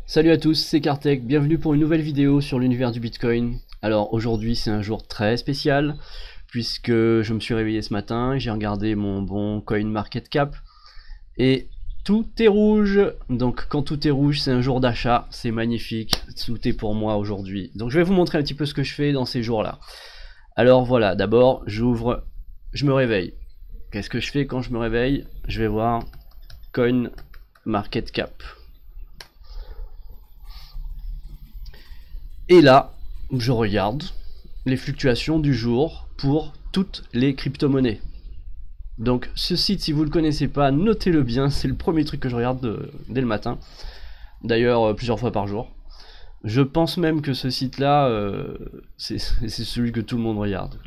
Salut à tous, c'est Kartek, bienvenue pour une nouvelle vidéo sur l'univers du Bitcoin. Alors aujourd'hui c'est un jour très spécial puisque je me suis réveillé ce matin, j'ai regardé mon bon CoinMarketCap et tout est rouge. Donc quand tout est rouge c'est un jour d'achat, c'est magnifique, tout est pour moi aujourd'hui. Donc je vais vous montrer un petit peu ce que je fais dans ces jours-là. Alors voilà, d'abord j'ouvre, je me réveille. Qu'est-ce que je fais quand je me réveille? Je vais voir CoinMarketCap. Et là, je regarde les fluctuations du jour pour toutes les crypto-monnaies. Donc ce site, si vous ne le connaissez pas, notez-le bien, c'est le premier truc que je regarde dès le matin. D'ailleurs, plusieurs fois par jour. Je pense même que ce site-là, c'est celui que tout le monde regarde.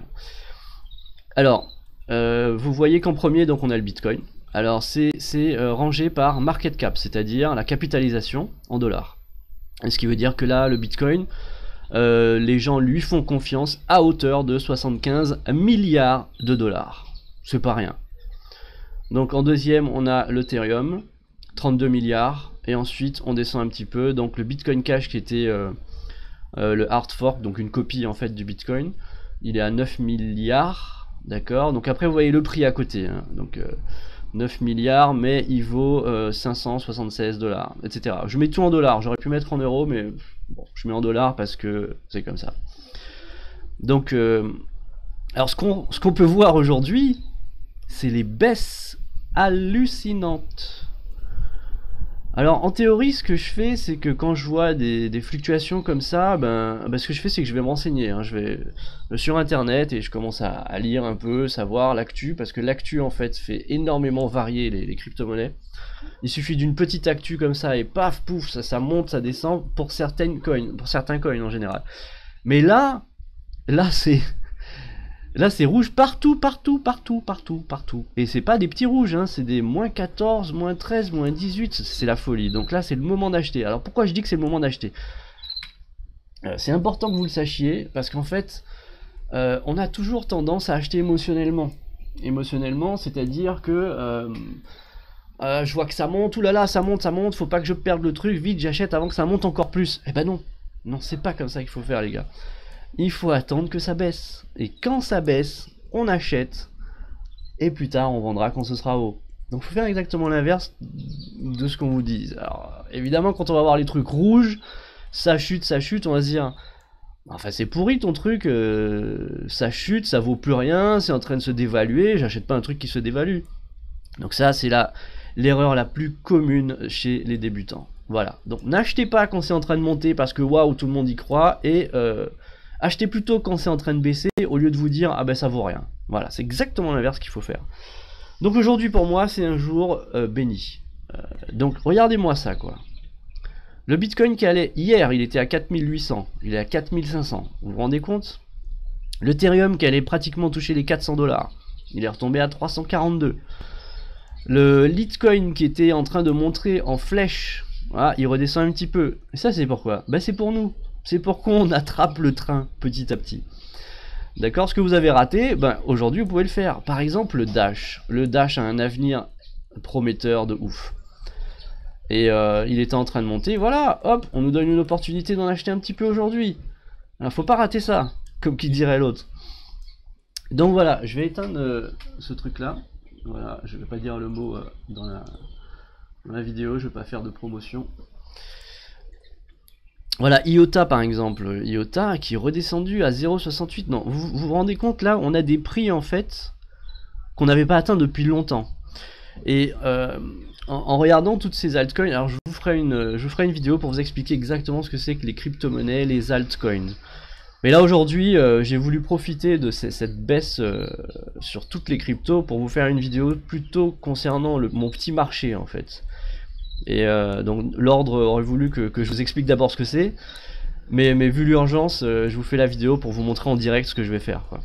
Alors, vous voyez qu'en premier, donc on a le Bitcoin. Alors c'est rangé par market cap, c'est-à-dire la capitalisation en dollars. Ce qui veut dire que là, le Bitcoin, les gens lui font confiance à hauteur de 75 milliards de dollars. C'est pas rien. Donc en deuxième, on a l'Ethereum, 32 milliards. Et ensuite, on descend un petit peu. Donc le Bitcoin Cash qui était le hard fork, donc une copie en fait du Bitcoin, il est à 9 milliards. D'accord. Donc après, vous voyez le prix à côté. Hein. Donc 9 milliards, mais il vaut 576 dollars, etc. Je mets tout en dollars, j'aurais pu mettre en euros, mais bon, je mets en dollars parce que c'est comme ça. Donc, alors ce qu'on peut voir aujourd'hui, c'est les baisses hallucinantes. Alors en théorie, ce que je fais, c'est que quand je vois des fluctuations comme ça, ce que je fais, c'est que je vais me renseigner. Hein. Je vais sur internet et je commence à lire un peu, savoir l'actu, parce que l'actu en fait fait énormément varier les crypto-monnaies. Il suffit d'une petite actu comme ça et paf, pouf, ça monte, ça descend pour certaines coins, pour certains coins en général. Mais là c'est rouge partout. Et c'est pas des petits rouges, hein, c'est des moins 14, moins 13, moins 18, c'est la folie. Donc là, c'est le moment d'acheter. Alors pourquoi je dis que c'est le moment d'acheter? C'est important que vous le sachiez, parce qu'en fait, on a toujours tendance à acheter émotionnellement. Émotionnellement, c'est-à-dire que je vois que ça monte, oulala, ça monte, faut pas que je perde le truc, vite, j'achète avant que ça monte encore plus. Eh ben non, c'est pas comme ça qu'il faut faire, les gars. Il faut attendre que ça baisse. Et quand ça baisse, on achète. Et plus tard, on vendra quand ce sera haut. Donc il faut faire exactement l'inverse de ce qu'on vous dit. Alors évidemment, quand on va voir les trucs rouges, ça chute, on va se dire, enfin c'est pourri ton truc, ça chute, ça vaut plus rien, c'est en train de se dévaluer, j'achète pas un truc qui se dévalue. Donc ça, c'est l'erreur la plus commune chez les débutants. Voilà, donc n'achetez pas quand c'est en train de monter parce que waouh, tout le monde y croit, et achetez plutôt quand c'est en train de baisser au lieu de vous dire ah ben ça vaut rien. Voilà, c'est exactement l'inverse qu'il faut faire. Donc aujourd'hui pour moi c'est un jour béni. Donc regardez-moi ça quoi. Le Bitcoin qui allait hier, il était à 4800, il est à 4500. Vous vous rendez compte? L'Ethereum qui allait pratiquement toucher les 400 dollars, il est retombé à 342. Le Litecoin qui était en train de montrer en flèche, voilà, il redescend un petit peu. Et ça c'est pourquoi? Ben c'est pour nous. C'est pour qu'on attrape le train petit à petit. D'accord? Ce que vous avez raté, aujourd'hui vous pouvez le faire. Par exemple le Dash. Le Dash a un avenir prometteur de ouf. Et il était en train de monter. Voilà, hop, on nous donne une opportunité d'en acheter un petit peu aujourd'hui. Alors faut pas rater ça, comme qui dirait l'autre. Donc voilà, je vais éteindre ce truc là. Voilà, je vais pas dire le mot dans la vidéo, je vais pas faire de promotion. Voilà, IOTA par exemple, IOTA qui est redescendu à 0,68. Non, vous vous rendez compte là, on a des prix en fait qu'on n'avait pas atteint depuis longtemps. Et en regardant toutes ces altcoins, alors je vous ferai une vidéo pour vous expliquer exactement ce que c'est que les crypto-monnaies, les altcoins. Mais là aujourd'hui, j'ai voulu profiter de cette baisse sur toutes les cryptos pour vous faire une vidéo plutôt concernant mon petit marché en fait. Et donc l'ordre aurait voulu que je vous explique d'abord ce que c'est, mais vu l'urgence, je vous fais la vidéo pour vous montrer en direct ce que je vais faire quoi.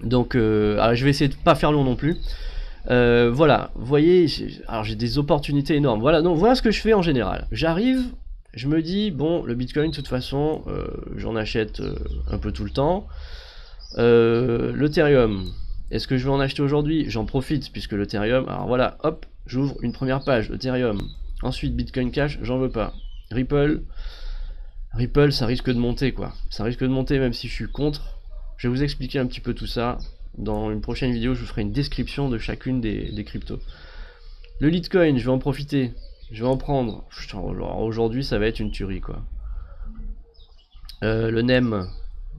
Donc alors je vais essayer de pas faire long non plus. Voilà, vous voyez, j'ai des opportunités énormes. Voilà, donc voilà ce que je fais en général. J'arrive, je me dis bon, le Bitcoin de toute façon, j'en achète un peu tout le temps. L'Ethereum, est-ce que je vais en acheter aujourd'hui? J'en profite puisque l'Ethereum, alors voilà, hop, j'ouvre une première page, Ethereum. Ensuite Bitcoin Cash, j'en veux pas. Ripple, ça risque de monter quoi. Ça risque de monter même si je suis contre. Je vais vous expliquer un petit peu tout ça. Dans une prochaine vidéo, je vous ferai une description de chacune des cryptos. Le Litecoin, je vais en profiter. Je vais en prendre. Aujourd'hui, ça va être une tuerie quoi. Le NEM,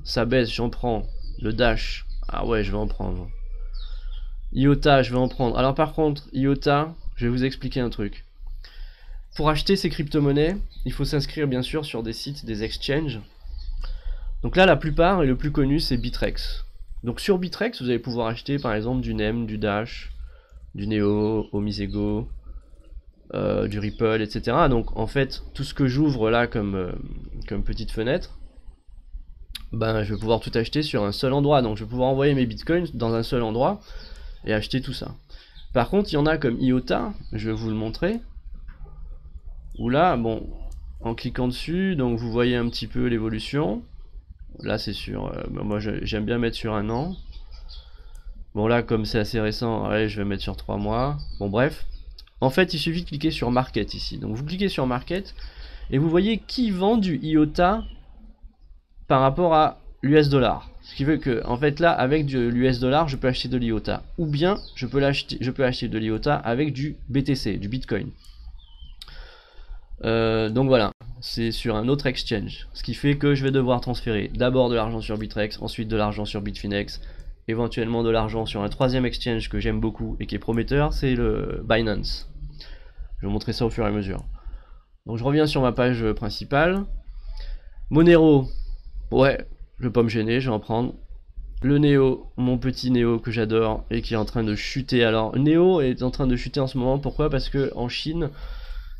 ça baisse, j'en prends. Le Dash, ah ouais, je vais en prendre. IOTA, je vais en prendre. Alors par contre, IOTA, je vais vous expliquer un truc. Pour acheter ces crypto-monnaies, il faut s'inscrire bien sûr sur des sites, des exchanges. Donc là, la plupart, et le plus connu, c'est Bitrex. Donc sur Bitrex, vous allez pouvoir acheter par exemple du NEM, du Dash, du Neo, Omisego, du Ripple, etc. Donc en fait, tout ce que j'ouvre là comme petite fenêtre, ben je vais pouvoir tout acheter sur un seul endroit. Donc je vais pouvoir envoyer mes bitcoins dans un seul endroit et acheter tout ça. Par contre, il y en a comme IOTA, je vais vous le montrer. Où là, bon, en cliquant dessus, donc vous voyez un petit peu l'évolution. Là c'est sur, moi j'aime bien mettre sur un an. Bon là comme c'est assez récent, ouais, je vais mettre sur 3 mois. Bon bref, en fait il suffit de cliquer sur Market ici. Donc vous cliquez sur Market et vous voyez qui vend du IOTA par rapport à l'US dollar. Ce qui veut que en fait là avec l'US dollar je peux acheter de l'IOTA. Ou bien je peux acheter de l'IOTA avec du BTC, du Bitcoin. Donc voilà, c'est sur un autre exchange, ce qui fait que je vais devoir transférer d'abord de l'argent sur Bitrex, ensuite de l'argent sur Bitfinex, éventuellement de l'argent sur un troisième exchange que j'aime beaucoup et qui est prometteur, c'est le Binance. Je vais vous montrer ça au fur et à mesure. Donc je reviens sur ma page principale. Monero, ouais, je vais pas me gêner, je vais en prendre. Le Neo, mon petit Neo que j'adore et qui est en train de chuter. Alors Neo est en train de chuter en ce moment, pourquoi? Parce que en Chine,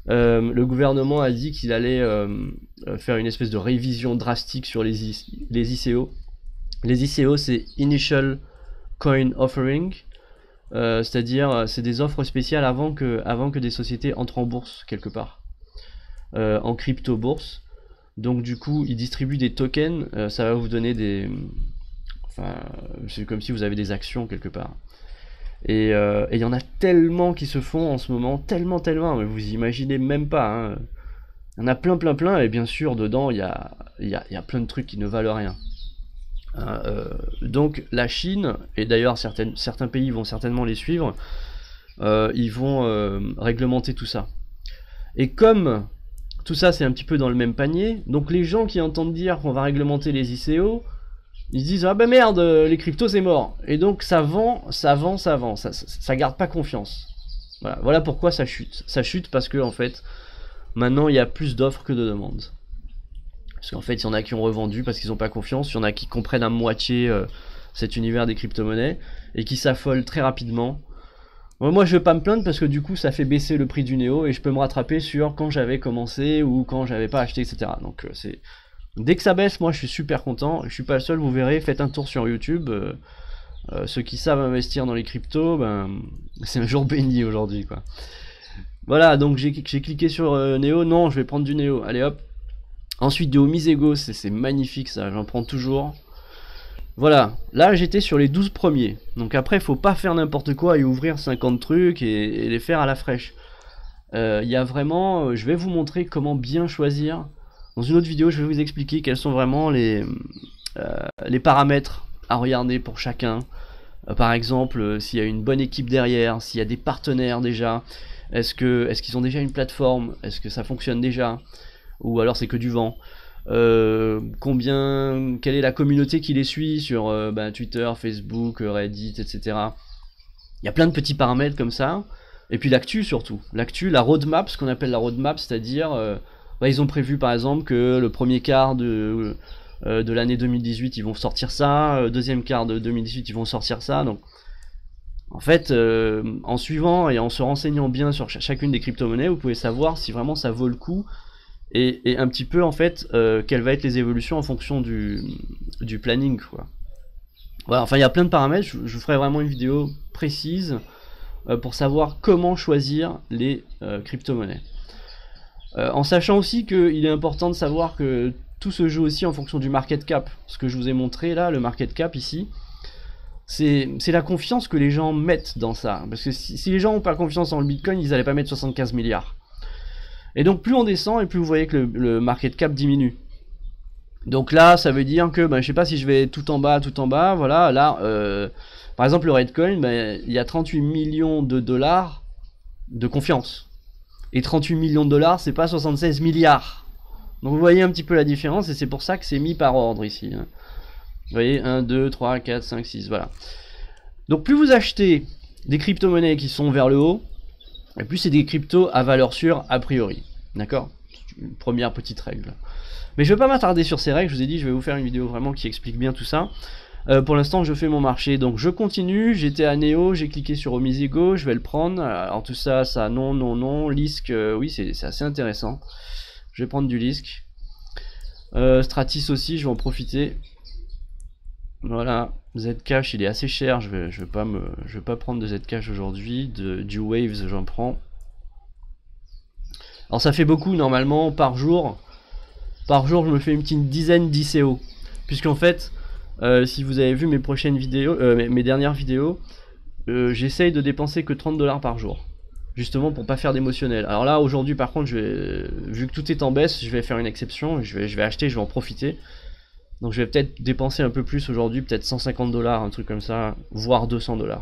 le gouvernement a dit qu'il allait faire une espèce de révision drastique sur les ICO. Les ICO, c'est Initial Coin Offering, c'est-à-dire c'est des offres spéciales avant que des sociétés entrent en bourse quelque part, en crypto bourse. Donc du coup, ils distribuent des tokens, ça va vous donner des, enfin, c'est comme si vous avez des actions quelque part. Et il y en a tellement qui se font en ce moment, tellement, mais vous imaginez même pas. Hein. Il y en a plein, et bien sûr, dedans, il y a plein de trucs qui ne valent rien. Donc la Chine, et d'ailleurs certains pays vont certainement les suivre, ils vont réglementer tout ça. Et comme tout ça c'est un petit peu dans le même panier, donc les gens qui entendent dire qu'on va réglementer les ICO, ils se disent ah ben merde, les cryptos c'est mort. Et donc ça garde pas confiance. Voilà pourquoi ça chute. Ça chute parce que en fait, maintenant il y a plus d'offres que de demandes. Parce qu'en fait, il y en a qui ont revendu parce qu'ils n'ont pas confiance, il y en a qui comprennent à moitié cet univers des crypto-monnaies et qui s'affolent très rapidement. Moi je vais pas me plaindre parce que du coup ça fait baisser le prix du Neo et je peux me rattraper sur quand j'avais commencé ou quand j'avais pas acheté, etc. Donc c'est... Dès que ça baisse, moi je suis super content, je suis pas le seul, vous verrez, faites un tour sur YouTube, ceux qui savent investir dans les cryptos, ben, c'est un jour béni aujourd'hui quoi. Voilà, donc j'ai cliqué sur Neo, non je vais prendre du Neo, allez hop. Ensuite du Omisego, c'est magnifique ça, j'en prends toujours. Voilà, là j'étais sur les 12 premiers, donc après faut pas faire n'importe quoi et ouvrir 50 trucs et les faire à la fraîche. Il y a vraiment, je vais vous montrer comment bien choisir. Dans une autre vidéo, je vais vous expliquer quels sont vraiment les paramètres à regarder pour chacun. Par exemple, s'il y a une bonne équipe derrière, s'il y a des partenaires déjà, est-ce qu'ils ont déjà une plateforme, est-ce que ça fonctionne déjà, ou alors c'est que du vent. Quelle est la communauté qui les suit sur Twitter, Facebook, Reddit, etc. Il y a plein de petits paramètres comme ça. Et puis l'actu surtout. L'actu, la roadmap, ce qu'on appelle la roadmap, c'est-à-dire... ils ont prévu par exemple que le premier quart de l'année 2018 ils vont sortir ça, deuxième quart de 2018 ils vont sortir ça. Donc en fait en suivant et en se renseignant bien sur chacune des crypto-monnaies, vous pouvez savoir si vraiment ça vaut le coup et un petit peu en fait quelles vont être les évolutions en fonction du planning quoi. Voilà, enfin il y a plein de paramètres, je vous ferai vraiment une vidéo précise pour savoir comment choisir les crypto-monnaies. En sachant aussi qu'il est important de savoir que tout se joue aussi en fonction du market cap. Ce que je vous ai montré là, le market cap ici, c'est la confiance que les gens mettent dans ça. Parce que si les gens n'ont pas confiance en le Bitcoin, ils n'allaient pas mettre 75 milliards. Et donc plus on descend et plus vous voyez que le market cap diminue. Donc là ça veut dire que je sais pas si je vais tout en bas, voilà, là par exemple le Redcoin, il y a 38 millions de dollars de confiance. Et 38 millions de dollars, c'est pas 76 milliards. Donc vous voyez un petit peu la différence, et c'est pour ça que c'est mis par ordre ici. Vous voyez, 1, 2, 3, 4, 5, 6, voilà. Donc plus vous achetez des crypto-monnaies qui sont vers le haut, et plus c'est des cryptos à valeur sûre a priori. D'accord? Une première petite règle. Mais je ne vais pas m'attarder sur ces règles, je vous ai dit, je vais vous faire une vidéo vraiment qui explique bien tout ça. Pour l'instant, je fais mon marché, donc je continue. J'étais à Neo, j'ai cliqué sur Omisigo, je vais le prendre. Alors tout ça, non. Lisk, oui, c'est assez intéressant. Je vais prendre du Lisk. Stratis aussi, je vais en profiter. Voilà, Zcash, il est assez cher. Je vais pas prendre de Zcash aujourd'hui. Du Waves, j'en prends. Alors ça fait beaucoup normalement par jour. Par jour, je me fais une petite dizaine d'ICO. Puisqu'en fait, si vous avez vu mes prochaines vidéos, mes dernières vidéos, j'essaye de dépenser que 30 $ par jour. Justement pour pas faire d'émotionnel. Alors là, aujourd'hui, par contre, vu que tout est en baisse, je vais faire une exception. Je vais acheter, je vais en profiter. Donc je vais peut-être dépenser un peu plus aujourd'hui, peut-être 150 $, un truc comme ça, voire 200 $.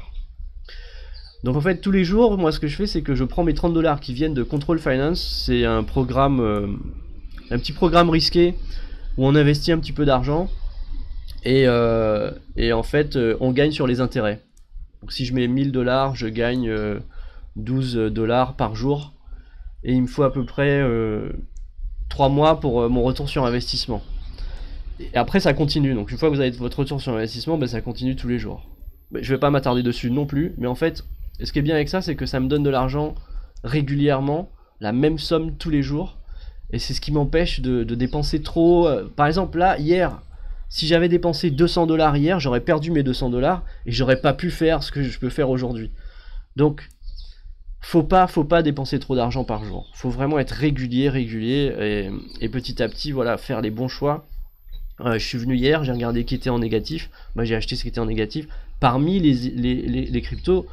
Donc en fait, tous les jours, moi ce que je fais, c'est que je prends mes 30 $ qui viennent de Control Finance. C'est un programme, un petit programme risqué où on investit un petit peu d'argent et en fait on gagne sur les intérêts. Donc si je mets 1000 $, je gagne 12 $ par jour, et il me faut à peu près 3 mois pour mon retour sur investissement. Et après ça continue, donc une fois que vous avez votre retour sur investissement, ça continue tous les jours. Je vais pas m'attarder dessus non plus, mais en fait ce qui est bien avec ça, c'est que ça me donne de l'argent régulièrement, la même somme tous les jours. Et c'est ce qui m'empêche de dépenser trop. Par exemple là, hier, si j'avais dépensé 200 $ hier, j'aurais perdu mes 200 $ et j'aurais pas pu faire ce que je peux faire aujourd'hui. Donc, faut pas dépenser trop d'argent par jour. Faut vraiment être régulier et petit à petit, voilà, faire les bons choix. Je suis venu hier, j'ai regardé qui était en négatif, j'ai acheté ce qui était en négatif. Parmi les cryptos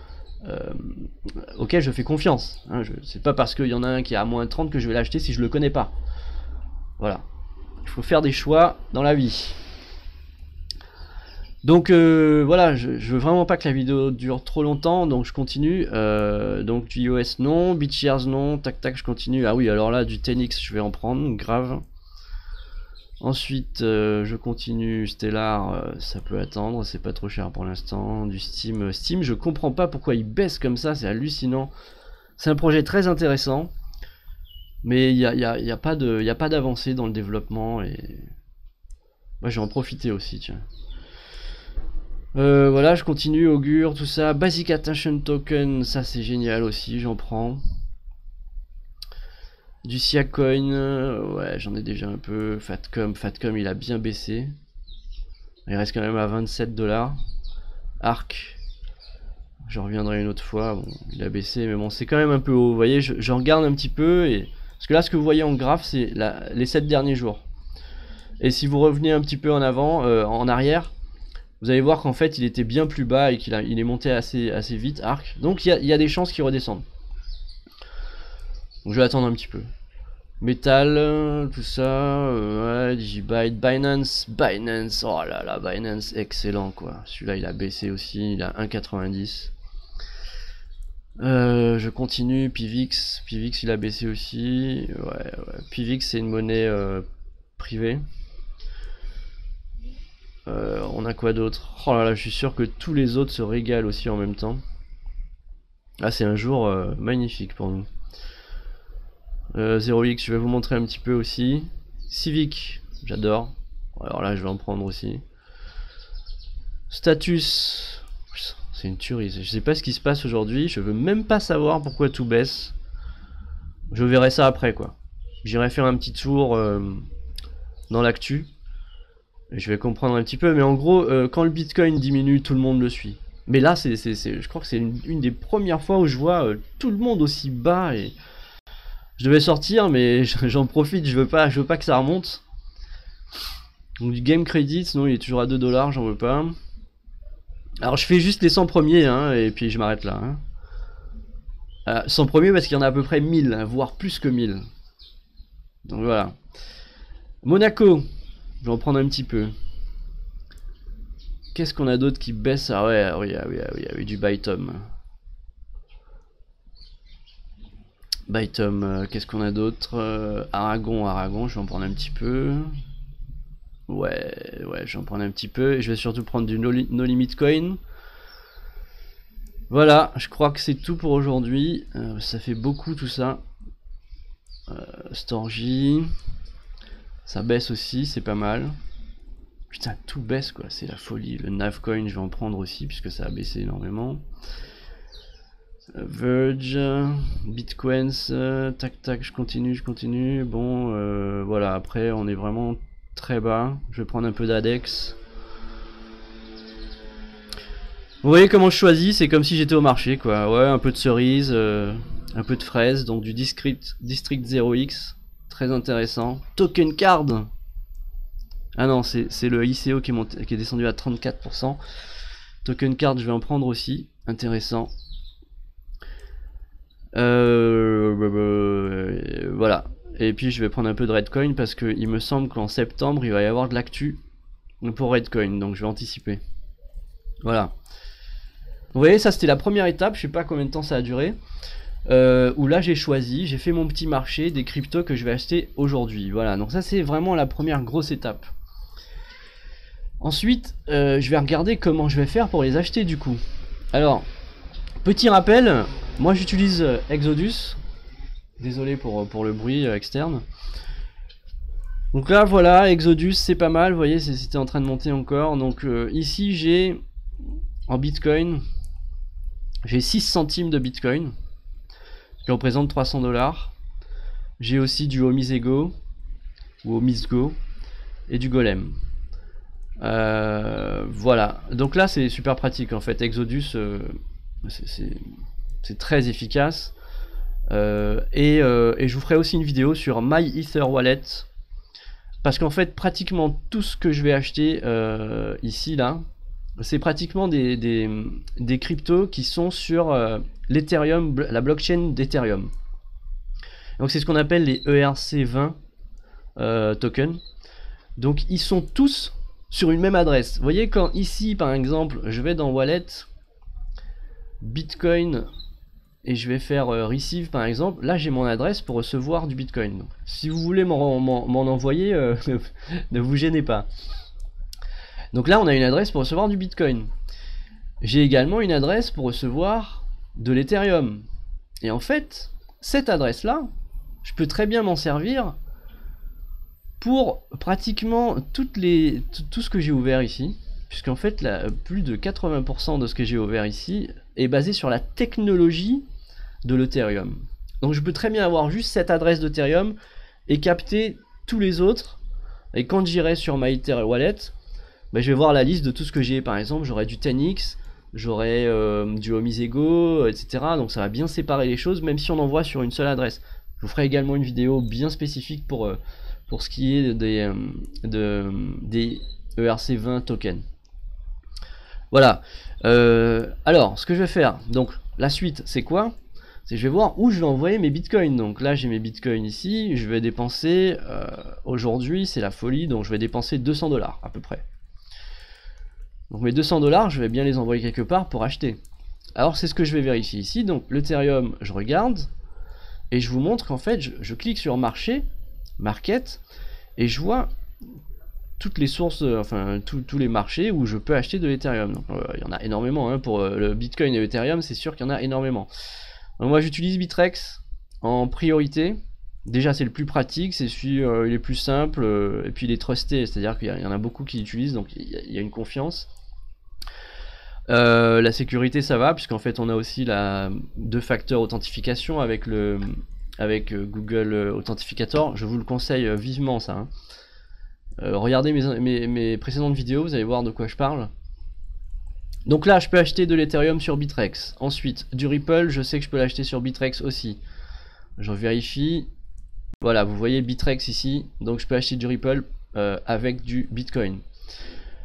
auquel je fais confiance, hein, c'est pas parce qu'il y en a un qui est à moins 30 que je vais l'acheter si je le connais pas. Voilà, il faut faire des choix dans la vie. Donc voilà, je veux vraiment pas que la vidéo dure trop longtemps, donc je continue. Donc du iOS non, BitShares non, tac je continue. Ah oui, alors là du 10x je vais en prendre, grave. Ensuite je continue Stellar, ça peut attendre, c'est pas trop cher pour l'instant. Du Steam, je comprends pas pourquoi il baisse comme ça, c'est hallucinant. C'est un projet très intéressant, mais il y a pas d'avancée dans le développement, et moi je vais en profiter aussi, tiens. Voilà, je continue, Augure, tout ça. Basic Attention Token, ça c'est génial aussi, j'en prends. Du Siacoin, ouais, j'en ai déjà un peu. Fatcom il a bien baissé. Il reste quand même à 27 $. Arc, je reviendrai une autre fois. Bon, il a baissé, mais bon, c'est quand même un peu haut. Vous voyez, je regarde un petit peu. Parce que là, ce que vous voyez en graphe, c'est les 7 derniers jours. Et si vous revenez un petit peu en avant, en arrière, vous allez voir qu'en fait, il était bien plus bas et qu'il est monté assez vite, Arc. Donc, il y a des chances qu'il redescende. Donc je vais attendre un petit peu. Metal, tout ça, ouais, Digibyte, Binance, oh là là, Binance, excellent quoi. Celui-là il a baissé aussi, il a 1,90. Je continue, PIVX il a baissé aussi. Ouais. PIVX c'est une monnaie privée. On a quoi d'autre? Oh là là, je suis sûr que tous les autres se régalent aussi en même temps. Ah, c'est un jour magnifique pour nous. 0x, je vais vous montrer un petit peu aussi. Civic, j'adore. Alors là, je vais en prendre aussi. Status, c'est une tuerie. Je sais pas ce qui se passe aujourd'hui. Je veux même pas savoir pourquoi tout baisse. Je verrai ça après, quoi. J'irai faire un petit tour dans l'actu. Je vais comprendre un petit peu. Mais en gros, quand le Bitcoin diminue, tout le monde le suit. Mais là, je crois que c'est une des premières fois où je vois tout le monde aussi bas. Et je devais sortir, mais j'en profite, je veux pas que ça remonte. Donc du Game Credit, sinon il est toujours à 2 $, j'en veux pas. Alors je fais juste les 100 premiers, hein, et puis je m'arrête là. Hein. 100 premiers parce qu'il y en a à peu près 1000, hein, voire plus que 1000. Donc voilà. Monaco, je vais en prendre un petit peu. Qu'est-ce qu'on a d'autre qui baisse? Ah ouais, oui, ah oui, ah oui, ah oui, du Bytom. Bytom, qu'est-ce qu'on a d'autre? Aragon, je vais en prendre un petit peu. Ouais, je vais en prendre un petit peu. Et je vais surtout prendre du No Limit Coin. Voilà, je crois que c'est tout pour aujourd'hui. Ça fait beaucoup tout ça. Storgy. Ça baisse aussi, c'est pas mal. Putain, tout baisse quoi, c'est la folie. Le Navcoin, je vais en prendre aussi, puisque ça a baissé énormément. Verge, Bitcoins, tac tac, je continue. Bon, voilà, après on est vraiment très bas. Je vais prendre un peu d'Adex. Vous voyez comment je choisis, c'est comme si j'étais au marché quoi. Ouais, un peu de cerise, un peu de fraise, donc du District 0x, très intéressant. Token Card. Ah non, c'est le ICO qui est descendu à 34%. Token Card, je vais en prendre aussi, intéressant. Voilà. Et puis je vais prendre un peu de Redcoin parce qu'il me semble qu'en septembre il va y avoir de l'actu pour Redcoin, donc je vais anticiper. Voilà. Vous voyez, ça c'était la première étape, je sais pas combien de temps ça a duré. Où là j'ai fait mon petit marché des cryptos que je vais acheter aujourd'hui. Voilà, donc ça c'est vraiment la première grosse étape. Ensuite, je vais regarder comment je vais faire pour les acheter du coup. Alors, petit rappel, moi j'utilise Exodus. Désolé pour le bruit externe. Donc là voilà, Exodus c'est pas mal, vous voyez c'était en train de monter encore. Donc ici j'ai en Bitcoin, j'ai 6 centimes de Bitcoin, qui représente 300 $. J'ai aussi du Omisego, ou Omisgo, et du Golem. Voilà, donc là c'est super pratique en fait, Exodus c'est très efficace. Et je vous ferai aussi une vidéo sur My Ether Wallet, parce qu'en fait pratiquement tout ce que je vais acheter ici là, c'est pratiquement des cryptos qui sont sur l'Ethereum, la blockchain d'Ethereum. Donc c'est ce qu'on appelle les ERC20 tokens. Donc ils sont tous sur une même adresse. Vous voyez, quand ici par exemple je vais dans Wallet, Bitcoin, et je vais faire receive par exemple, là j'ai mon adresse pour recevoir du Bitcoin. Donc, si vous voulez m'en envoyer, ne vous gênez pas. Donc là on a une adresse pour recevoir du Bitcoin. J'ai également une adresse pour recevoir de l'Ethereum. Et en fait, cette adresse là, je peux très bien m'en servir pour pratiquement tout ce que j'ai ouvert ici. Puisqu'en fait, plus de 80% de ce que j'ai ouvert ici est basé sur la technologie de l'Ethereum. Donc je peux très bien avoir juste cette adresse d'Ethereum et capter tous les autres. Et quand j'irai sur My Ether Wallet, bah, je vais voir la liste de tout ce que j'ai. Par exemple, j'aurai du 10x, j'aurai du Omisego, etc. Donc ça va bien séparer les choses, même si on envoie sur une seule adresse. Je vous ferai également une vidéo bien spécifique pour ce qui est des ERC20 tokens. Voilà. Alors, ce que je vais faire, donc la suite, c'est quoi? C'est que je vais voir où je vais envoyer mes bitcoins. Donc là, j'ai mes bitcoins ici. Je vais dépenser, aujourd'hui, c'est la folie, donc je vais dépenser 200 $ à peu près. Donc mes 200 $, je vais bien les envoyer quelque part pour acheter. Alors c'est ce que je vais vérifier ici. Donc l'Ethereum, je regarde, et je vous montre qu'en fait, je clique sur marché, market, et je vois toutes les sources, enfin tous les marchés où je peux acheter de l'Ethereum. Donc il y en a énormément, hein, pour le Bitcoin et l'Ethereum, c'est sûr qu'il y en a énormément. Donc moi j'utilise Bitrex en priorité. Déjà c'est le plus pratique, c'est celui il est plus simple, et puis il est trusté, c'est-à-dire qu'il y en a beaucoup qui l'utilisent, donc il y a une confiance. La sécurité ça va, puisqu'en fait on a aussi la 2-facteur authentification avec Google Authentificator. Je vous le conseille vivement ça, hein. Regardez mes précédentes vidéos, vous allez voir de quoi je parle. Donc là je peux acheter de l'Ethereum sur Bitrex. Ensuite du Ripple, je sais que je peux l'acheter sur Bitrex aussi. Je vérifie. Voilà, vous voyez Bitrex ici, donc je peux acheter du Ripple avec du Bitcoin.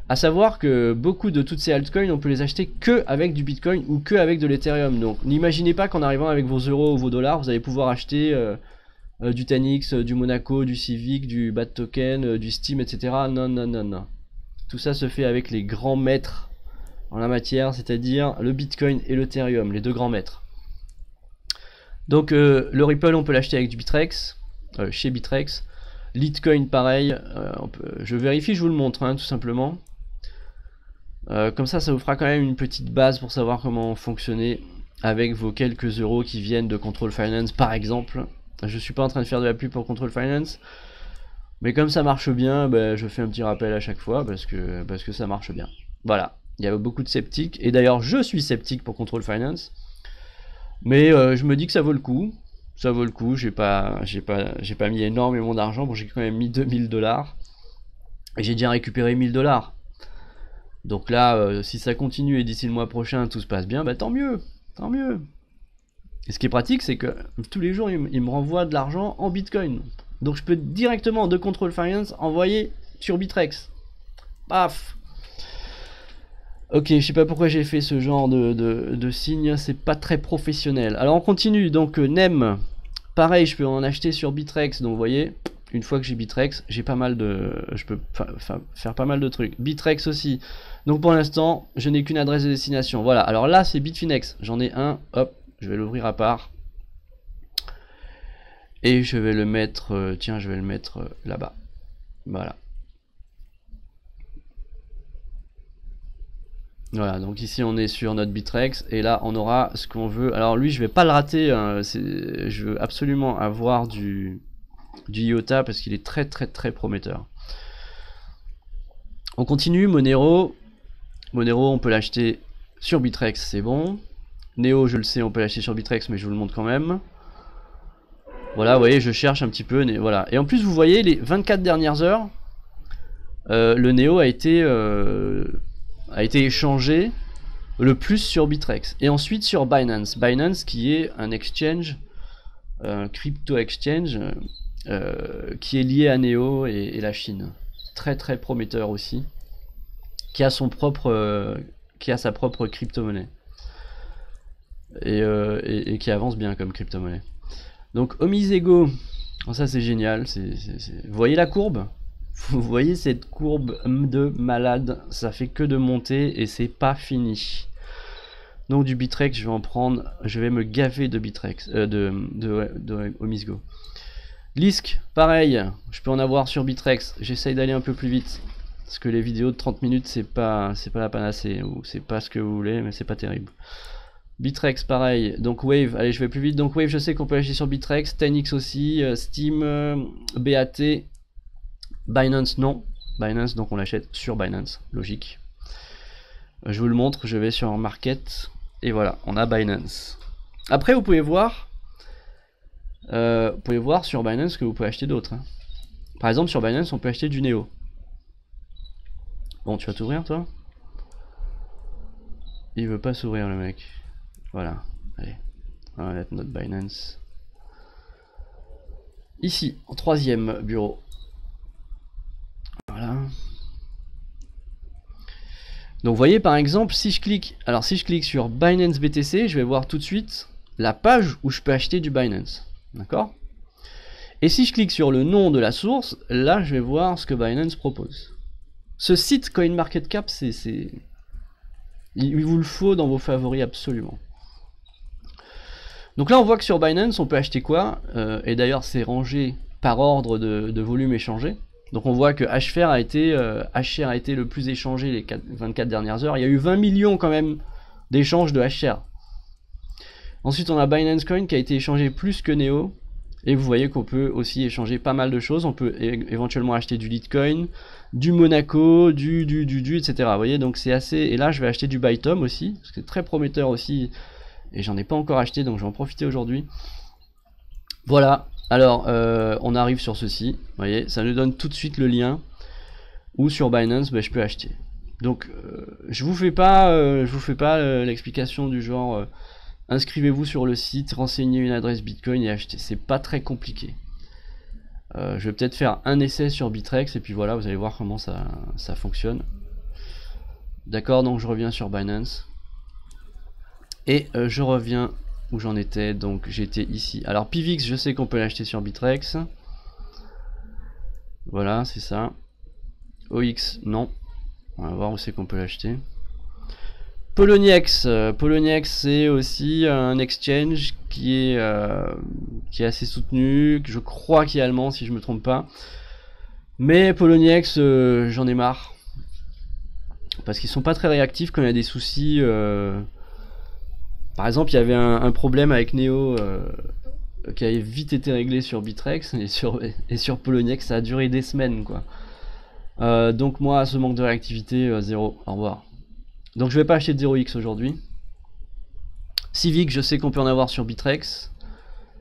A savoir que beaucoup de toutes ces altcoins, on peut les acheter que avec du Bitcoin ou que avec de l'Ethereum. Donc n'imaginez pas qu'en arrivant avec vos euros ou vos dollars, vous allez pouvoir acheter du Tanix, du Monaco, du Civic, du Bad Token, du Steam, etc. Non, non, non, non. Tout ça se fait avec les grands maîtres en la matière, c'est-à-dire le Bitcoin et l'Ethereum, les deux grands maîtres. Donc le Ripple, on peut l'acheter avec du Bitrex, chez Bitrex. Litecoin, pareil. Je vérifie, je vous le montre, hein, tout simplement. Comme ça vous fera quand même une petite base pour savoir comment fonctionner avec vos quelques euros qui viennent de Control Finance, par exemple. Je suis pas en train de faire de la pub pour Control Finance, mais comme ça marche bien, bah, je fais un petit rappel à chaque fois parce que ça marche bien. Voilà, il y a beaucoup de sceptiques, et d'ailleurs je suis sceptique pour Control Finance, mais je me dis que ça vaut le coup. Ça vaut le coup, j'ai pas mis énormément d'argent, bon j'ai quand même mis 2000 $, et j'ai déjà récupéré 1000 $. Donc là, si ça continue et d'ici le mois prochain tout se passe bien, bah tant mieux, tant mieux. Et ce qui est pratique, c'est que tous les jours, il me renvoie de l'argent en Bitcoin. Donc je peux directement de Control Finance envoyer sur Bitrex. Paf. Ok, je sais pas pourquoi j'ai fait ce genre de signe, c'est pas très professionnel. Alors on continue, donc NEM, pareil, je peux en acheter sur Bitrex, donc vous voyez, une fois que j'ai Bitrex, j'ai pas mal de... je peux faire pas mal de trucs. Bitrex aussi. Donc pour l'instant, je n'ai qu'une adresse de destination. Voilà, alors là c'est Bitfinex, j'en ai un, hop, je vais l'ouvrir à part. Et je vais le mettre, tiens, je vais le mettre là-bas. Voilà. Voilà, donc ici on est sur notre Bitrex, et là on aura ce qu'on veut. Alors lui je vais pas le rater, hein, je veux absolument avoir du IOTA parce qu'il est très très très prometteur. On continue, Monero. Monero on peut l'acheter sur Bitrex, c'est bon. Neo je le sais, on peut l'acheter sur Bitrex, mais je vous le montre quand même. Voilà, vous voyez, je cherche un petit peu, voilà. Et en plus vous voyez les 24 dernières heures, le Neo a été échangé le plus sur Bitrex, et ensuite sur Binance. Binance qui est un exchange, crypto exchange, qui est lié à Neo et la Chine. Très très prometteur aussi, qui a sa propre crypto-monnaie. Et qui avance bien comme crypto-monnaie. Donc Omisego, ça c'est génial. Vous voyez la courbe? Vous voyez cette courbe de malade, ça fait que de monter et c'est pas fini. Donc du Bitrex, je vais en prendre, je vais me gaver de Bitrex, de Omisego. Lisk, pareil, je peux en avoir sur Bitrex. J'essaye d'aller un peu plus vite parce que les vidéos de 30 minutes c'est pas la panacée, ou c'est pas ce que vous voulez, mais c'est pas terrible. Bitrex pareil, donc Wave, allez je vais plus vite, donc Wave je sais qu'on peut acheter sur Bitrex, Tanix aussi, Steam, BAT, Binance non, Binance donc on l'achète sur Binance, logique. Je vous le montre, je vais sur Market, et voilà, on a Binance. Après vous pouvez voir sur Binance que vous pouvez acheter d'autres. Hein. Par exemple sur Binance on peut acheter du Neo. Bon tu vas t'ouvrir toi? Il veut pas s'ouvrir le mec. Voilà, allez, on va mettre notre Binance. Ici, en troisième bureau. Voilà. Donc vous voyez par exemple, si je clique sur Binance BTC, je vais voir tout de suite la page où je peux acheter du Binance. D'accord? Et si je clique sur le nom de la source, là je vais voir ce que Binance propose. Ce site CoinMarketCap, il vous le faut dans vos favoris absolument. Donc là on voit que sur Binance on peut acheter quoi, et d'ailleurs c'est rangé par ordre de volume échangé. Donc on voit que HShare a été le plus échangé les 24 dernières heures. Il y a eu 20 millions quand même d'échanges de HShare. Ensuite on a Binance Coin qui a été échangé plus que Neo. Et vous voyez qu'on peut aussi échanger pas mal de choses. On peut éventuellement acheter du Litecoin, du Monaco, etc. Vous voyez, donc c'est assez... Et là je vais acheter du Bytom aussi, parce que c'est très prometteur aussi. Et j'en ai pas encore acheté, donc je vais en profiter aujourd'hui. Voilà, alors on arrive sur ceci, vous voyez, ça nous donne tout de suite le lien où sur Binance je peux acheter. Donc je vous fais pas l'explication du genre inscrivez-vous sur le site, renseignez une adresse Bitcoin et achetez. C'est pas très compliqué. Je vais peut-être faire un essai sur Bitrex et puis voilà, vous allez voir comment ça fonctionne. D'accord, donc je reviens sur Binance. Et je reviens où j'en étais. Donc j'étais ici. Alors Pivx, je sais qu'on peut l'acheter sur Bittrex. Voilà, c'est ça. OX, non. On va voir où c'est qu'on peut l'acheter. Poloniex, Poloniex c'est aussi un exchange qui est assez soutenu, que je crois qu'il est allemand si je me trompe pas. Mais Poloniex, j'en ai marre. Parce qu'ils sont pas très réactifs quand il y a des soucis. Par exemple, il y avait un problème avec Neo qui avait vite été réglé sur Bittrex et sur Poloniex, ça a duré des semaines quoi. Donc moi, ce manque de réactivité, 0, au revoir. Donc je vais pas acheter de 0x aujourd'hui. Civic, je sais qu'on peut en avoir sur Bittrex.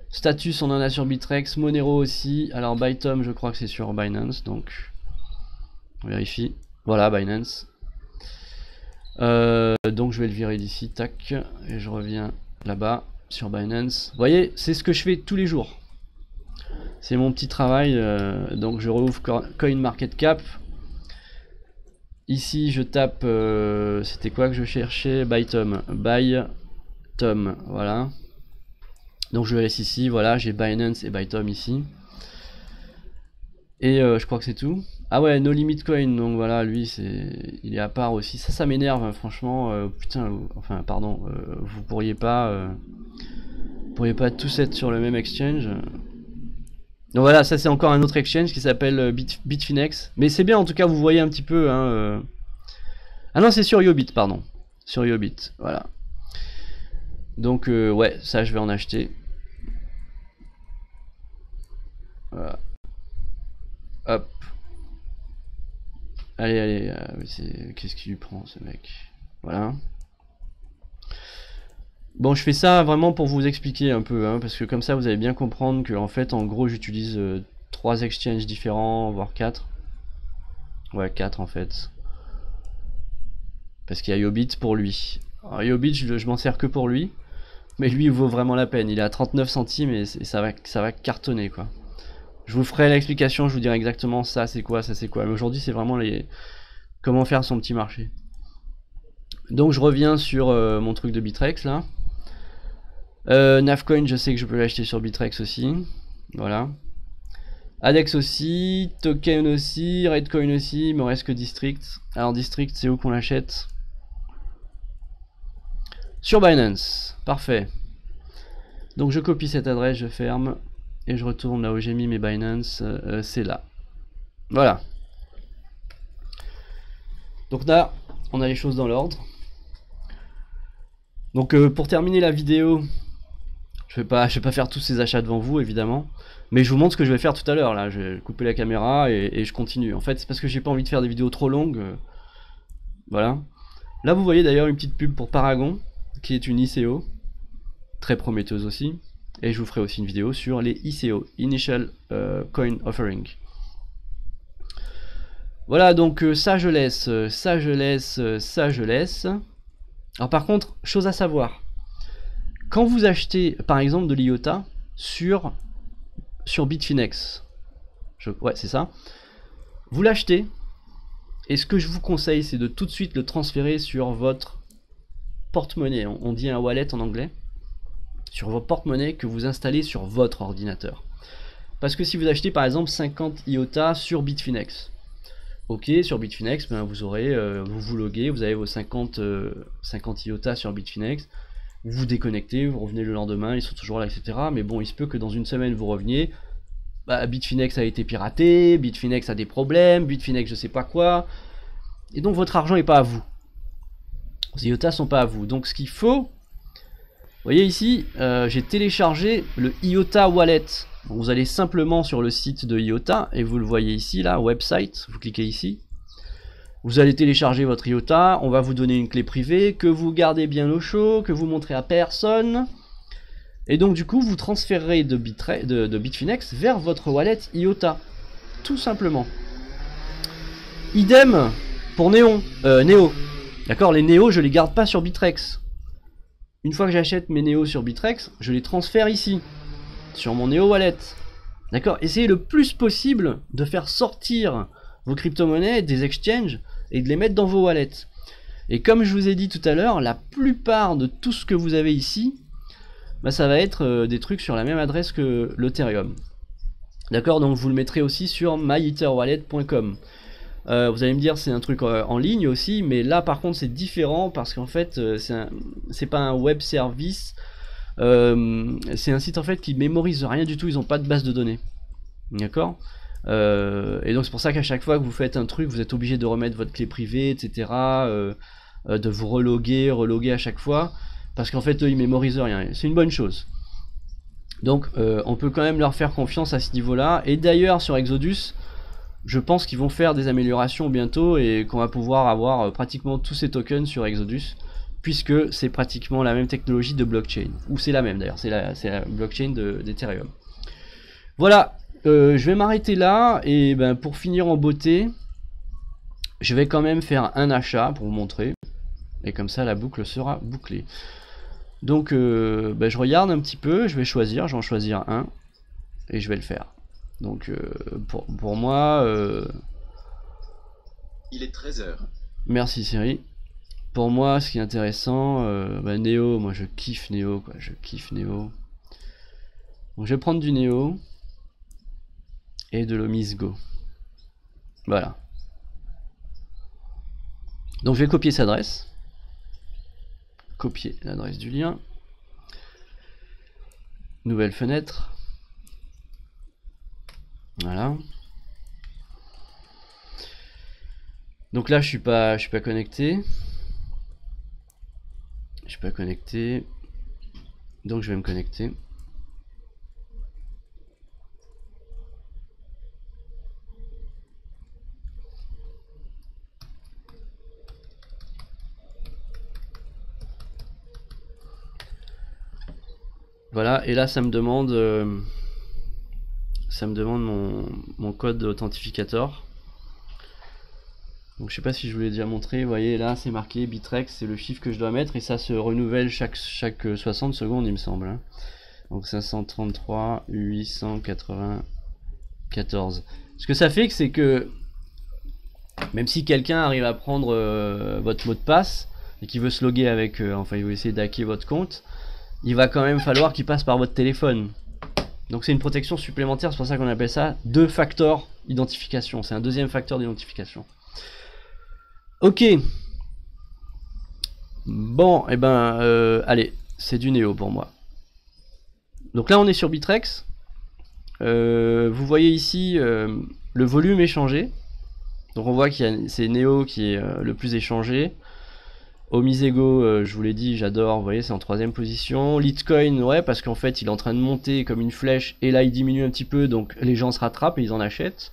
Status, on en a sur Bittrex. Monero aussi. Alors Bytom, je crois que c'est sur Binance, donc on vérifie. Voilà, Binance. Donc je vais le virer d'ici, tac, et je reviens là-bas sur Binance. Vous voyez, c'est ce que je fais tous les jours. C'est mon petit travail. Donc je rouvre CoinMarketCap. Ici je tape, c'était quoi que je cherchais? Bytom, Bytom, voilà. Donc je laisse ici, voilà, j'ai Binance et Bytom ici. Et je crois que c'est tout. Ah ouais, No Limit Coin, donc voilà, lui il est à part aussi. Ça m'énerve, franchement, putain, enfin pardon, vous pourriez pas tous être sur le même exchange. Donc voilà, ça c'est encore un autre exchange qui s'appelle Bitfinex. Mais c'est bien en tout cas, vous voyez un petit peu. Hein, Ah non, c'est sur Yobit, pardon. Sur Yobit, voilà. Donc ouais, ça je vais en acheter. Voilà. Hop. Allez, allez, qu'est-ce qu'il lui prend ce mec? Voilà. Bon, je fais ça vraiment pour vous expliquer un peu, hein, parce que comme ça vous allez bien comprendre que en fait, en gros, j'utilise 3 exchanges différents, voire 4. Ouais, 4 en fait. Parce qu'il y a Yobit pour lui. Alors Yobit, je m'en sers que pour lui, mais lui il vaut vraiment la peine. Il est à 39 centimes et ça va cartonner quoi. Je vous ferai l'explication, je vous dirai exactement ça c'est quoi, ça c'est quoi. Mais aujourd'hui c'est vraiment comment faire son petit marché. Donc je reviens sur mon truc de Bittrex là. Navcoin, je sais que je peux l'acheter sur Bittrex aussi. Voilà. Adex aussi, Token aussi, Redcoin aussi, il me reste que District. Alors District, c'est où qu'on l'achète? Sur Binance, parfait. Donc je copie cette adresse, je ferme. Et je retourne là où j'ai mis mes Binance, c'est là. Voilà. Donc là, on a les choses dans l'ordre. Donc pour terminer la vidéo, je vais pas faire tous ces achats devant vous évidemment, mais je vous montre ce que je vais faire tout à l'heure. Là, je vais couper la caméra et je continue. En fait, c'est parce que j'ai pas envie de faire des vidéos trop longues. Voilà. Là, vous voyez d'ailleurs une petite pub pour Paragon, qui est une ICO, très prometteuse aussi. Et je vous ferai aussi une vidéo sur les ICO, Initial Coin Offering. Voilà, donc ça je laisse, ça je laisse, ça je laisse. Alors par contre, chose à savoir, quand vous achetez par exemple de l'IOTA sur Bitfinex, ouais c'est ça, vous l'achetez, et ce que je vous conseille c'est de tout de suite le transférer sur votre porte-monnaie, on dit un wallet en anglais, sur votre porte-monnaie que vous installez sur votre ordinateur. Parce que si vous achetez par exemple 50 IOTA sur Bitfinex, ok, sur Bitfinex, ben vous aurez, vous loguez, vous avez vos 50 IOTA sur Bitfinex, vous vous déconnectez, vous revenez le lendemain, ils sont toujours là, etc. Mais bon, il se peut que dans une semaine vous reveniez, bah, Bitfinex a été piraté, Bitfinex a des problèmes, Bitfinex je sais pas quoi, et donc votre argent n'est pas à vous. Les IOTA sont pas à vous. Donc ce qu'il faut, vous voyez ici, j'ai téléchargé le IOTA Wallet. Donc, vous allez simplement sur le site de IOTA et vous le voyez ici, là, website, vous cliquez ici. Vous allez télécharger votre IOTA, on va vous donner une clé privée que vous gardez bien au chaud, que vous montrez à personne. Et donc du coup, vous transférerez de Bitfinex vers votre wallet IOTA, tout simplement. Idem pour Neo. D'accord, les Neo, je les garde pas sur Bittrex. Une fois que j'achète mes Neo sur Bittrex, je les transfère ici, sur mon Neo Wallet. D'accord, essayez le plus possible de faire sortir vos crypto-monnaies des exchanges et de les mettre dans vos wallets. Et comme je vous ai dit tout à l'heure, la plupart de tout ce que vous avez ici, bah, ça va être des trucs sur la même adresse que l'Ethereum. D'accord, donc je vous le mettrai aussi sur myetherwallet.com. Vous allez me dire c'est un truc en ligne aussi, mais là par contre c'est différent parce qu'en fait c'est pas un web service, c'est un site en fait qui mémorise rien du tout, ils n'ont pas de base de données. D'accord, et donc c'est pour ça qu'à chaque fois que vous faites un truc, vous êtes obligé de remettre votre clé privée, etc. De vous reloguer à chaque fois, parce qu'en fait eux ils mémorisent rien, c'est une bonne chose. Donc on peut quand même leur faire confiance à ce niveau là, et d'ailleurs sur Exodus, je pense qu'ils vont faire des améliorations bientôt et qu'on va pouvoir avoir pratiquement tous ces tokens sur Exodus, puisque c'est pratiquement la même technologie de blockchain, ou c'est la même d'ailleurs, c'est la blockchain d'Ethereum. Voilà, je vais m'arrêter là, et ben, pour finir en beauté, je vais quand même faire un achat pour vous montrer, et comme ça la boucle sera bouclée. Donc ben, je regarde un petit peu, je vais choisir, je vais en choisir un, et je vais le faire. Donc pour moi... Il est 13h. Merci Siri. Pour moi, ce qui est intéressant, bah, Neo, moi je kiffe Neo, quoi, je kiffe Neo. Donc je vais prendre du Neo et de l'Omisgo. Voilà. Donc je vais copier cette adresse. Copier l'adresse du lien. Nouvelle fenêtre. Voilà. Donc là je suis pas connecté. Je suis pas connecté. Donc je vais me connecter. Voilà, et là ça me demande mon code authentificateur. Donc je sais pas si je vous l'ai déjà montré, vous voyez là c'est marqué Bittrex, c'est le chiffre que je dois mettre et ça se renouvelle chaque 60 secondes il me semble. Hein. Donc 533 894. Ce que ça fait c'est que même si quelqu'un arrive à prendre votre mot de passe et qui veut se loguer avec, enfin il veut essayer d'hacker votre compte, il va quand même falloir qu'il passe par votre téléphone. Donc c'est une protection supplémentaire, c'est pour ça qu'on appelle ça deux facteurs d'identification, c'est un deuxième facteur d'identification. Ok. Bon, et ben, allez, c'est du Neo pour moi. Donc là, on est sur Bittrex. Vous voyez ici, le volume est changé. Donc on voit que c'est Neo qui est le plus échangé. Omisego, je vous l'ai dit, j'adore. Vous voyez, c'est en 3ème position. Litecoin, ouais, parce qu'en fait, il est en train de monter comme une flèche. Et là, il diminue un petit peu, donc les gens se rattrapent et ils en achètent.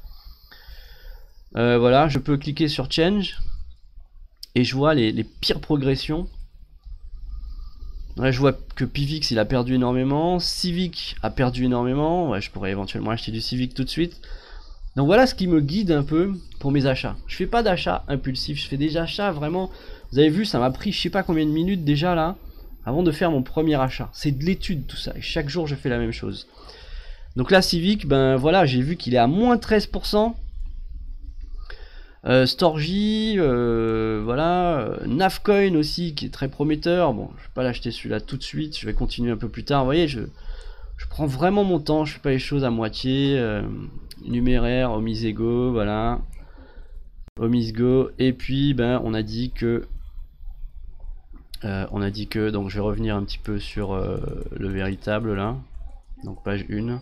Voilà, je peux cliquer sur Change. Et je vois les pires progressions. Là je vois que Pivix il a perdu énormément, Civic a perdu énormément, ouais, je pourrais éventuellement acheter du Civic tout de suite. Donc voilà ce qui me guide un peu pour mes achats. Je fais pas d'achat impulsif, je fais des achats vraiment, vous avez vu ça m'a pris je sais pas combien de minutes déjà là, avant de faire mon premier achat. C'est de l'étude tout ça, et chaque jour je fais la même chose. Donc là Civic, ben voilà, j'ai vu qu'il est à moins 13%. Storgy, voilà, Navcoin aussi qui est très prometteur. Bon, je vais pas l'acheter celui-là tout de suite, je vais continuer un peu plus tard. Vous voyez, je prends vraiment mon temps, je fais pas les choses à moitié. Numéraire, Omisego, voilà, Omisgo. Et puis, ben, on a dit que, donc je vais revenir un petit peu sur le véritable là. Donc page 1.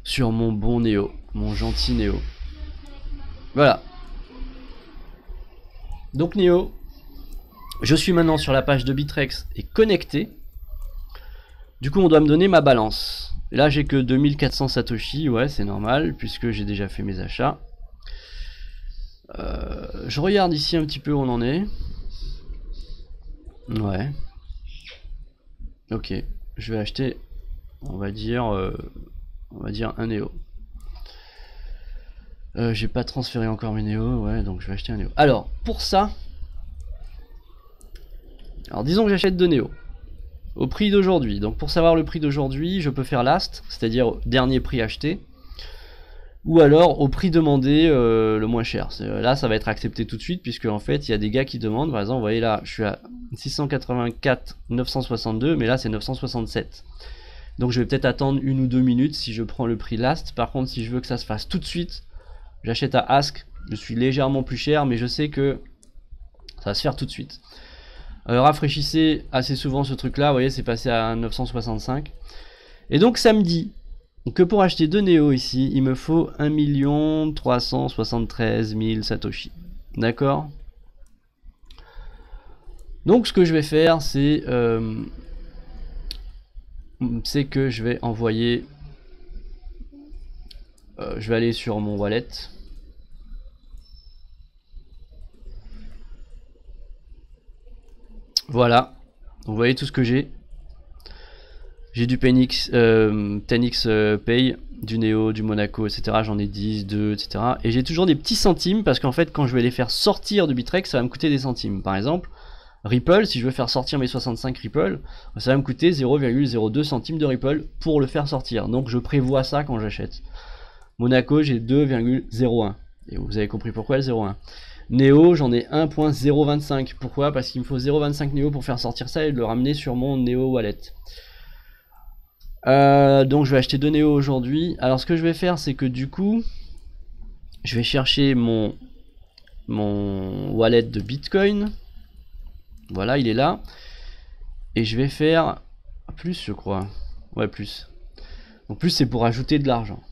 Sur mon bon Neo, mon gentil Neo. Voilà. Donc Neo, je suis maintenant sur la page de Bittrex et connecté. Du coup on doit me donner ma balance. Et là j'ai que 2400 Satoshi, ouais c'est normal puisque j'ai déjà fait mes achats. Je regarde ici un petit peu où on en est. Ouais. Ok, je vais acheter, on va dire un Neo. J'ai pas transféré encore mes Neo, ouais, donc je vais acheter un Neo. Alors, pour ça, alors disons que j'achète 2 Neo au prix d'aujourd'hui. Donc pour savoir le prix d'aujourd'hui, je peux faire last, c'est-à-dire dernier prix acheté. ou alors au prix demandé le moins cher. Là ça va être accepté tout de suite, puisque en fait il y a des gars qui demandent, par exemple vous voyez là je suis à 684 962, mais là c'est 967. Donc je vais peut-être attendre 1 ou 2 minutes si je prends le prix last. Par contre si je veux que ça se fasse tout de suite, j'achète à Ask, je suis légèrement plus cher, mais je sais que ça va se faire tout de suite. Rafraîchissez assez souvent ce truc là, vous voyez c'est passé à 965. Et donc ça me dit que pour acheter 2 Néo ici, il me faut 1 373 000 Satoshi. D'accord? Donc ce que je vais faire, c'est que je vais envoyer... je vais aller sur mon wallet. Voilà. Donc, vous voyez tout ce que j'ai. J'ai du 10x Pay, du Neo, du Monaco, etc. J'en ai 10, 2, etc. Et j'ai toujours des petits centimes parce qu'en fait, quand je vais les faire sortir de Bittrex, ça va me coûter des centimes. Par exemple, Ripple, si je veux faire sortir mes 65 Ripple, ça va me coûter 0,02 centimes de Ripple pour le faire sortir. Donc je prévois ça quand j'achète. Monaco, j'ai 2,01. Et vous avez compris pourquoi le 0,1. Neo, j'en ai 1.025. Pourquoi? Parce qu'il me faut 0,25 Neo pour faire sortir ça et le ramener sur mon Neo Wallet. Donc je vais acheter 2 Neo aujourd'hui. Alors ce que je vais faire, c'est que du coup, je vais chercher mon wallet de Bitcoin. Voilà, il est là. Et je vais faire plus, je crois. Ouais, plus. Donc plus, c'est pour ajouter de l'argent.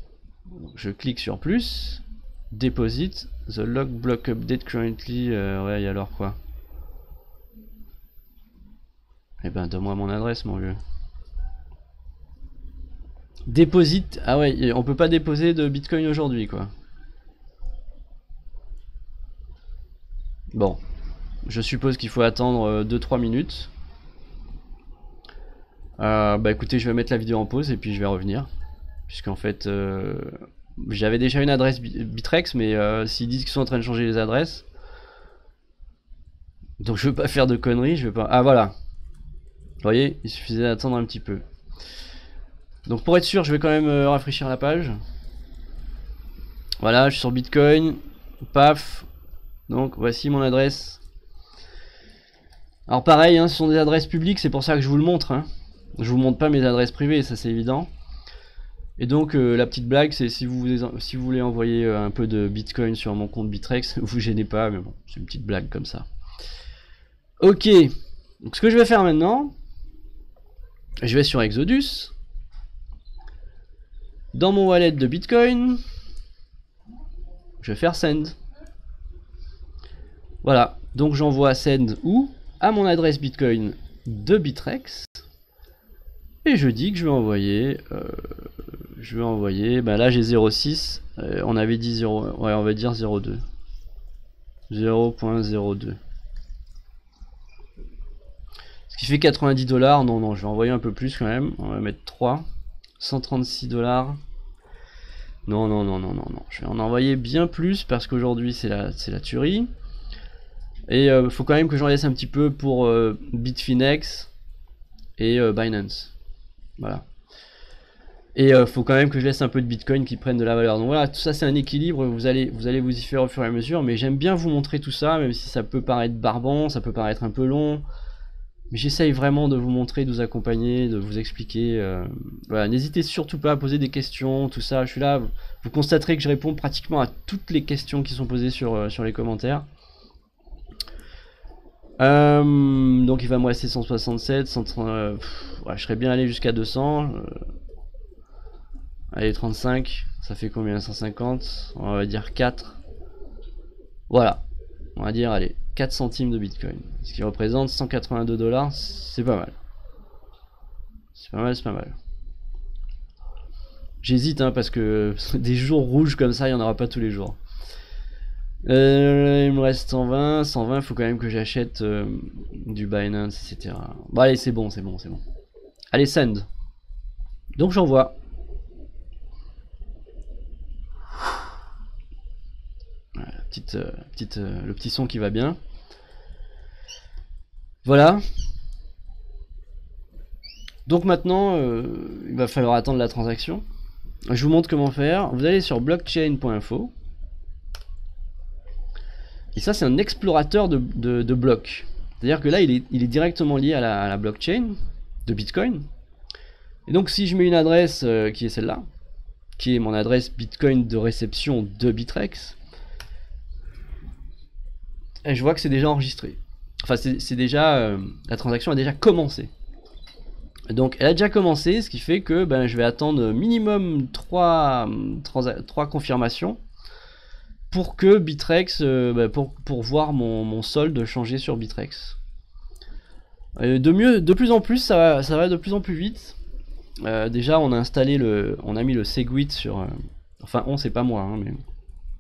Je clique sur plus. Deposit. The log block update currently. Ouais, et alors quoi? Eh ben, donne-moi mon adresse, mon vieux. Deposit. Ah ouais, on peut pas déposer de Bitcoin aujourd'hui, quoi. Bon. Je suppose qu'il faut attendre 2-3 minutes. Bah écoutez, je vais mettre la vidéo en pause et puis je vais revenir. Puisqu'en fait, j'avais déjà une adresse Bittrex, mais s'ils disent qu'ils sont en train de changer les adresses, donc je veux pas faire de conneries, je veux pas... Ah voilà. Vous voyez, il suffisait d'attendre un petit peu. Donc pour être sûr, je vais quand même rafraîchir la page. Voilà, je suis sur Bitcoin. Paf. Donc voici mon adresse. Alors pareil, hein, ce sont des adresses publiques, c'est pour ça que je vous le montre. Hein. Je vous montre pas mes adresses privées, ça c'est évident. Et donc la petite blague, c'est si vous voulez envoyer un peu de Bitcoin sur mon compte Bittrex, vous gênez pas, mais bon, c'est une petite blague comme ça. Ok, donc ce que je vais faire maintenant, je vais sur Exodus. Dans mon wallet de Bitcoin, je vais faire send. Voilà, donc j'envoie send où? À mon adresse Bitcoin de Bittrex. Et je dis que je vais envoyer, ben là j'ai 0,6, on avait dit 0, ouais on va dire 0,2. 0.02. Ce qui fait 90 $, non, je vais envoyer un peu plus quand même, on va mettre 3. 136 $. Non, je vais en envoyer bien plus parce qu'aujourd'hui c'est la tuerie. Et faut quand même que j'en laisse un petit peu pour Bitfinex et Binance. Voilà. Et faut quand même que je laisse un peu de Bitcoin qui prenne de la valeur. Donc voilà, tout ça c'est un équilibre, vous allez vous y faire au fur et à mesure. Mais j'aime bien vous montrer tout ça, même si ça peut paraître barbant, ça peut paraître un peu long. Mais j'essaye vraiment de vous montrer, de vous accompagner, de vous expliquer. Voilà, n'hésitez surtout pas à poser des questions, tout ça. Je suis là, vous constaterez que je réponds pratiquement à toutes les questions qui sont posées sur les commentaires. Donc il va me rester 167, 130, ouais, je serais bien allé jusqu'à 200. Allez, 35, ça fait combien? 150, on va dire 4. Voilà, on va dire, allez, 4 centimes de Bitcoin. Ce qui représente 182 $, c'est pas mal. C'est pas mal. J'hésite, hein, parce que des jours rouges comme ça, il n'y en aura pas tous les jours. Il me reste 120, il faut quand même que j'achète du Binance, etc. Bon allez, c'est bon. Allez, send. Donc j'envoie. Voilà, le petit son qui va bien. Voilà. Donc maintenant, il va falloir attendre la transaction. je vous montre comment faire. Vous allez sur blockchain.info. Et ça, c'est un explorateur de blocs. C'est-à-dire que là, il est directement lié à la blockchain de Bitcoin. Et donc, si je mets une adresse qui est celle-là, qui est mon adresse Bitcoin de réception de Bitrex, et je vois que c'est déjà enregistré. Enfin, c'est déjà la transaction a déjà commencé. Donc, elle a déjà commencé, ce qui fait que ben, je vais attendre minimum 3 confirmations pour que Bitrex, pour voir mon solde changer sur Bitrex. De plus en plus, ça va de plus en plus vite. Déjà, on a installé on a mis le Segwit sur, enfin, c'est pas moi, hein, mais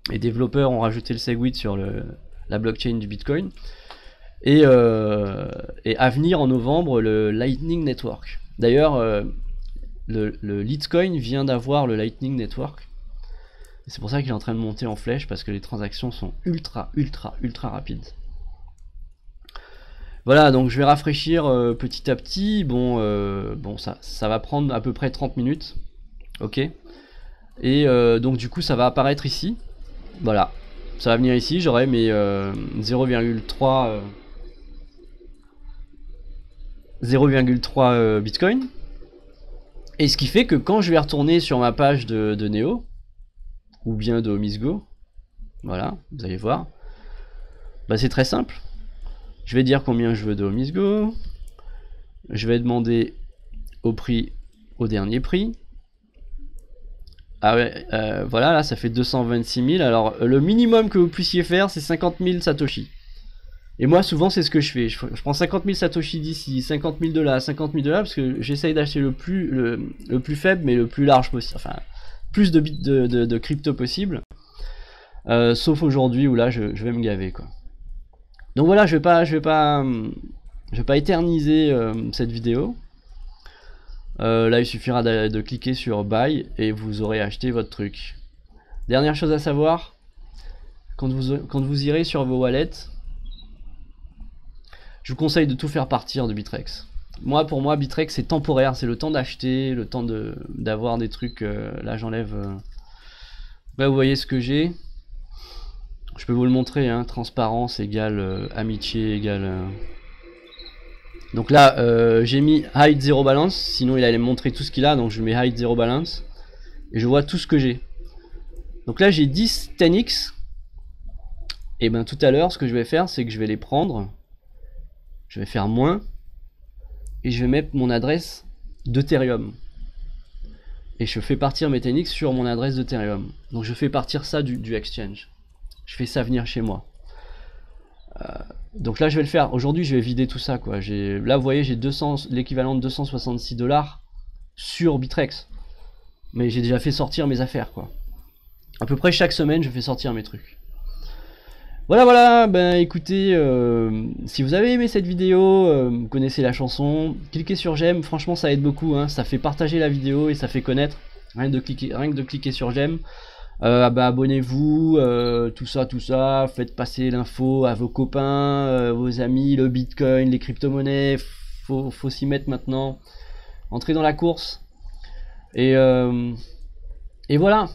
les développeurs ont rajouté le Segwit sur la blockchain du Bitcoin. Et à venir en novembre, le Lightning Network. D'ailleurs, le Litecoin vient d'avoir le Lightning Network. C'est pour ça qu'il est en train de monter en flèche, parce que les transactions sont ultra rapides. Voilà, donc je vais rafraîchir petit à petit. Bon, ça va prendre à peu près 30 minutes. Ok. Et donc du coup, ça va apparaître ici. Voilà. Ça va venir ici, j'aurai mes 0,3 Bitcoin. Et ce qui fait que quand je vais retourner sur ma page de Neo, ou bien de Omisgo, voilà, vous allez voir, bah, c'est très simple. Je vais dire combien je veux de Omisgo. Je vais demander au dernier prix. Ah ouais, voilà, là ça fait 226 000. Alors le minimum que vous puissiez faire, c'est 50 000 Satoshi. Et moi souvent c'est ce que je fais. Je prends 50 000 Satoshi d'ici, 50 000 de là, 50 000 de là, parce que j'essaye d'acheter le plus faible, mais le plus large possible. Enfin, plus de crypto possible. Sauf aujourd'hui où là je vais me gaver, quoi. Donc voilà, je vais pas éterniser cette vidéo. Là il suffira de cliquer sur Buy et vous aurez acheté votre truc. Dernière chose à savoir, quand vous irez sur vos wallets, je vous conseille de tout faire partir de Bitrex. Pour moi Bitrex c'est temporaire, c'est le temps d'acheter, le temps d'avoir des trucs. Là j'enlève. Là vous voyez ce que j'ai. Je peux vous le montrer, hein, transparence égale amitié égale. Donc là, j'ai mis hide 0 balance, sinon il allait me montrer tout ce qu'il a, donc je mets hide 0 balance, et je vois tout ce que j'ai. Donc là j'ai 10 10x, et ben tout à l'heure ce que je vais faire, c'est que je vais les prendre, je vais faire moins, et je vais mettre mon adresse d'Ethereum. Et je fais partir mes 10x sur mon adresse d'Ethereum. Donc je fais partir ça du exchange. Je fais ça venir chez moi. Donc là je vais le faire. Aujourd'hui je vais vider tout ça, quoi. Là vous voyez j'ai l'équivalent de 266 $ sur Bitrex. Mais j'ai déjà fait sortir mes affaires, quoi. À peu près chaque semaine je fais sortir mes trucs. Voilà, ben écoutez, si vous avez aimé cette vidéo, vous connaissez la chanson, cliquez sur j'aime, franchement ça aide beaucoup, hein. Ça fait partager la vidéo et ça fait connaître. Rien que de cliquer sur j'aime. Bah, abonnez-vous, tout ça, faites passer l'info à vos copains, vos amis, le Bitcoin, les crypto-monnaies, faut s'y mettre maintenant, entrez dans la course, et voilà,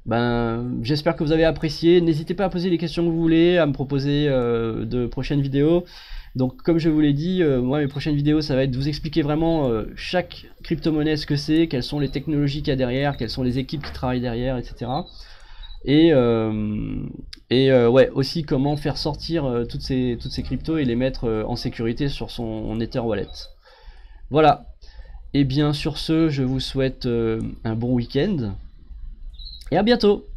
ben, j'espère que vous avez apprécié, n'hésitez pas à poser les questions que vous voulez, à me proposer de prochaines vidéos. Donc comme je vous l'ai dit, moi mes prochaines vidéos ça va être de vous expliquer vraiment chaque crypto-monnaie, ce que c'est, quelles sont les technologies qu'il y a derrière, quelles sont les équipes qui travaillent derrière, etc. Et ouais, aussi comment faire sortir toutes ces cryptos et les mettre en sécurité sur son Ether Wallet. Voilà, et bien sur ce, je vous souhaite un bon week-end, et à bientôt.